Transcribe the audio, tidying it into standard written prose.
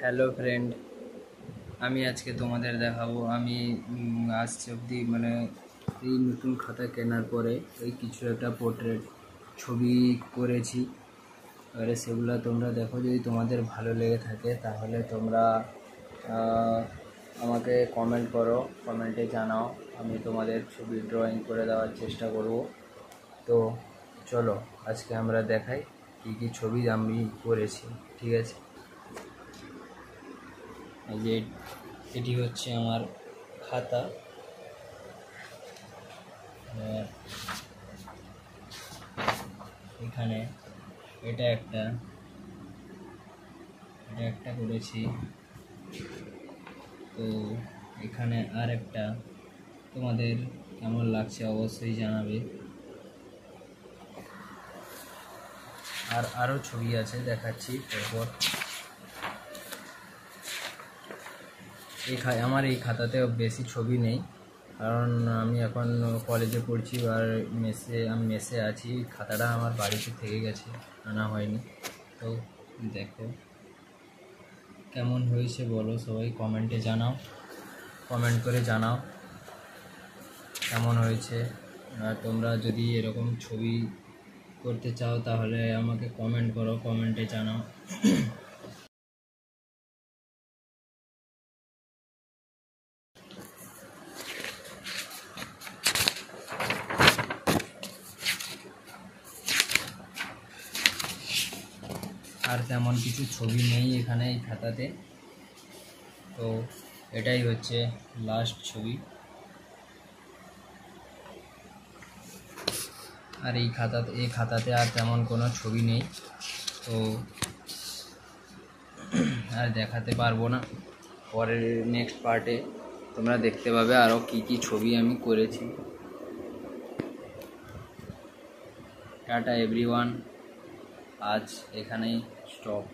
Hello friend, আমি আজকে তোমাদের দেখাবো আমি আজ অবধি এই নতুন খাতা কেনার পরে এই কিছু একটা পোর্ট্রেট ছবি করেছি। এবারে সেগুলো তোমরা দেখো, যদি তোমাদের ভালো লেগে থাকে তাহলে তোমরা আমাকে কমেন্ট করো, কমেন্টে জানাও, আমি তোমাদের ছবি ড্রয়িং করে দেওয়ার চেষ্টা করব। তো চলো আজকে আমরা দেখাই কী কী ছবি আমি করেছি। ঠিক আছে, এই যে এটি হচ্ছে আমার খাতা। এখানে এটা একটা করেছি। তো এখানে আর একটা, তোমাদের কেমন লাগছে অবশ্যই জানাবে। আর আরও ছবি আছে, দেখাচ্ছি পরপর। আমার এই খাতাতে বেশি ছবি নেই, কারণ আমি এখন কলেজে পড়ছি আর আমি মেসে আছি। খাতাটা আমার বাড়িতে থেকে গেছে, আনা হয়নি। তো দেখো কেমন হয়েছে বলো, সবাই কমেন্টে জানাও, কমেন্ট করে জানাও কেমন হয়েছে। আর তোমরা যদি এরকম ছবি করতে চাও তাহলে আমাকে কমেন্ট করো, কমেন্টে জানাও। আর তেমন কিছু ছবি নেই এখানে এই খাতাতে। তো এটাই হচ্ছে লাস্ট ছবি। আর এই খাতাতে আর তেমন কোনো ছবি নেই, তো আর দেখাতে পারবো না। পরের নেক্সট পার্টে তোমরা দেখতে পাবে আরও কি কি ছবি আমি করেছি। টাটা এভরিওয়ান, আজ এখানেই স্টপ।